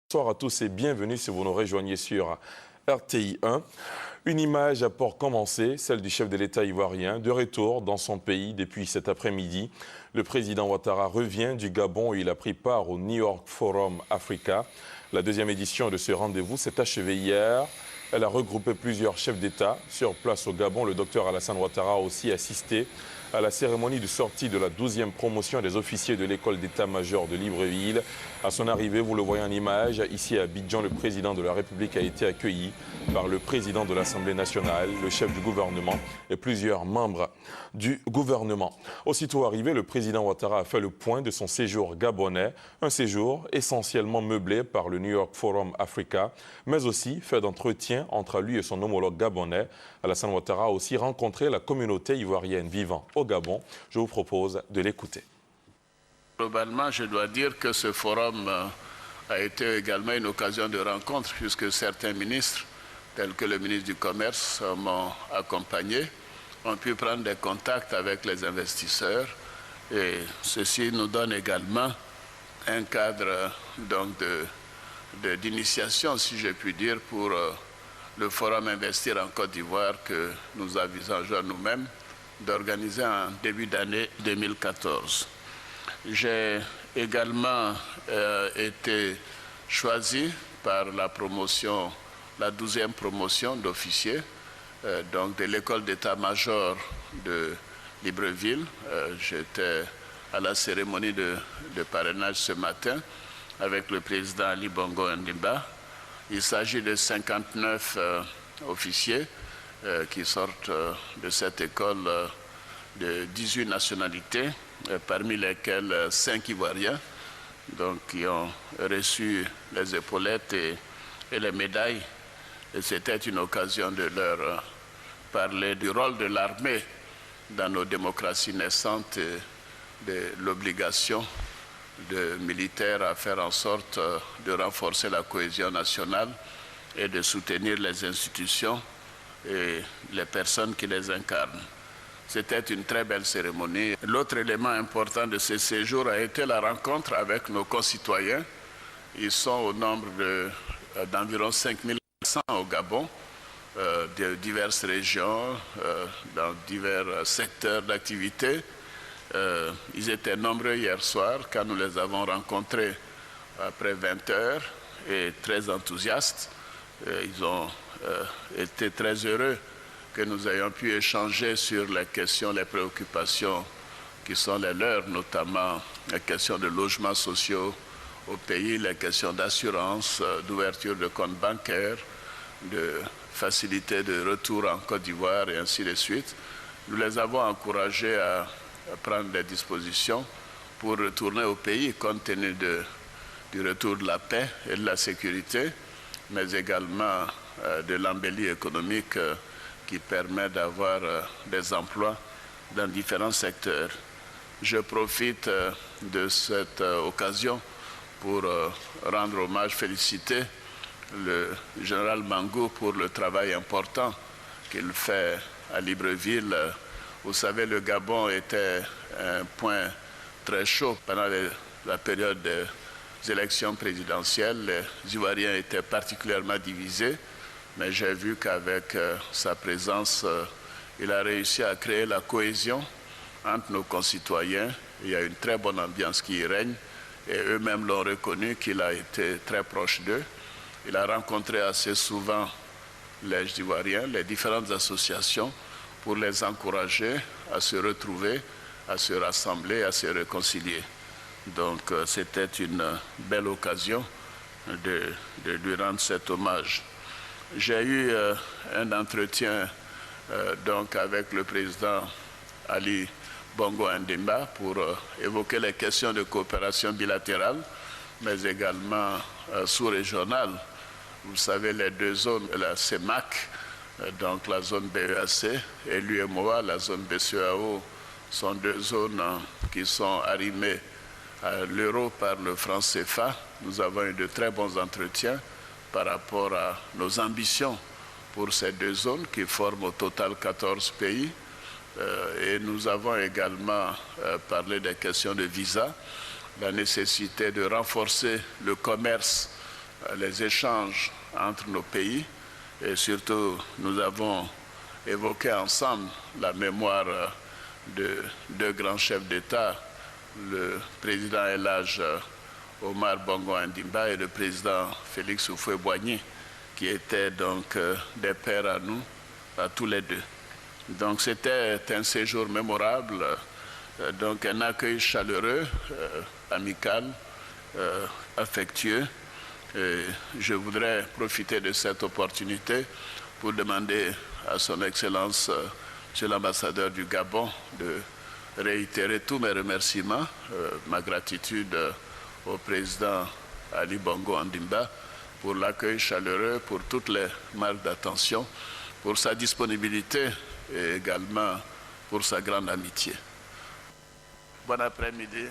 Bonsoir à tous et bienvenue si vous nous rejoignez sur RTI 1. Une image a pour commencer, celle du chef de l'État ivoirien, de retour dans son pays depuis cet après-midi. Le président Ouattara revient du Gabon où il a pris part au New York Forum Africa. La deuxième édition de ce rendez-vous s'est achevée hier. Elle a regroupé plusieurs chefs d'État. Sur place au Gabon, le docteur Alassane Ouattara a aussi assisté à la cérémonie de sortie de la 12e promotion des officiers de l'école d'état-major de Libreville. À son arrivée, vous le voyez en image, ici à Abidjan, le président de la République a été accueilli par le président de l'Assemblée nationale, le chef du gouvernement et plusieurs membres du gouvernement. Aussitôt arrivé, le président Ouattara a fait le point de son séjour gabonais, un séjour essentiellement meublé par le New York Forum Africa, mais aussi fait d'entretien entre lui et son homologue gabonais. Alassane Ouattara a aussi rencontré la communauté ivoirienne vivant au Gabon. Je vous propose de l'écouter. Globalement, je dois dire que ce forum a été également une occasion de rencontre puisque certains ministres, tels que le ministre du Commerce, m'ont accompagné, ont pu prendre des contacts avec les investisseurs et ceci nous donne également un cadre d'initiation, si je puis dire, pour le forum Investir en Côte d'Ivoire que nous envisageons nous-mêmes d'organiser en début d'année 2014. J'ai également été choisi par la promotion, la 12e promotion d'officiers de l'école d'état-major de Libreville. J'étais à la cérémonie de parrainage ce matin avec le président Ali Bongo Ndimba. Il s'agit de 59 officiers qui sortent de cette école de 18 nationalités, parmi lesquels 5 Ivoiriens, qui ont reçu les épaulettes et les médailles. Et c'était une occasion de leur parler du rôle de l'armée dans nos démocraties naissantes et de l'obligation de militaires à faire en sorte de renforcer la cohésion nationale et de soutenir les institutions et les personnes qui les incarnent. C'était une très belle cérémonie. L'autre élément important de ce séjour a été la rencontre avec nos concitoyens. Ils sont au nombre d'environ 5400 au Gabon, de diverses régions, dans divers secteurs d'activité. Ils étaient nombreux hier soir quand nous les avons rencontrés après 20 heures et très enthousiastes. Ils ont été très heureux que nous ayons pu échanger sur les questions, les préoccupations qui sont les leurs, notamment les questions de logements sociaux au pays, les questions d'assurance, d'ouverture de comptes bancaires, de facilité de retour en Côte d'Ivoire et ainsi de suite. Nous les avons encouragés à prendre des dispositions pour retourner au pays compte tenu du retour de la paix et de la sécurité, mais également de l'embellie économique qui permet d'avoir des emplois dans différents secteurs. Je profite de cette occasion pour rendre hommage, féliciter le général Mangou pour le travail important qu'il fait à Libreville. Vous savez, le Gabon était un point très chaud pendant la période des élections présidentielles. Les Ivoiriens étaient particulièrement divisés, mais j'ai vu qu'avec sa présence, il a réussi à créer la cohésion entre nos concitoyens. Il y a une très bonne ambiance qui y règne et eux-mêmes l'ont reconnu qu'il a été très proche d'eux. Il a rencontré assez souvent les Ivoiriens, les différentes associations, pour les encourager à se retrouver, à se rassembler, à se réconcilier. Donc c'était une belle occasion de lui rendre cet hommage. J'ai eu un entretien avec le président Ali Bongo Ndimba pour évoquer les questions de coopération bilatérale, mais également sous-régionale. Vous savez, les deux zones, la CEMAC, donc la zone BEAC, et l'UMOA, la zone BCEAO, sont deux zones qui sont arrimées à l'euro par le franc CFA. Nous avons eu de très bons entretiens par rapport à nos ambitions pour ces deux zones qui forment au total 14 pays. Et nous avons également parlé des questions de visa, la nécessité de renforcer le commerce les échanges entre nos pays et surtout nous avons évoqué ensemble la mémoire de deux grands chefs d'État, le président El Hadj Omar Bongo Ondimba et le président Félix Houphouët-Boigny, qui étaient donc des pères à nous, à tous les deux. Donc c'était un séjour mémorable, donc un accueil chaleureux, amical, affectueux. Et je voudrais profiter de cette opportunité pour demander à son Excellence, Monsieur l'ambassadeur du Gabon, de réitérer tous mes remerciements, ma gratitude au président Ali Bongo Ondimba pour l'accueil chaleureux, pour toutes les marques d'attention, pour sa disponibilité et également pour sa grande amitié. Bon après-midi.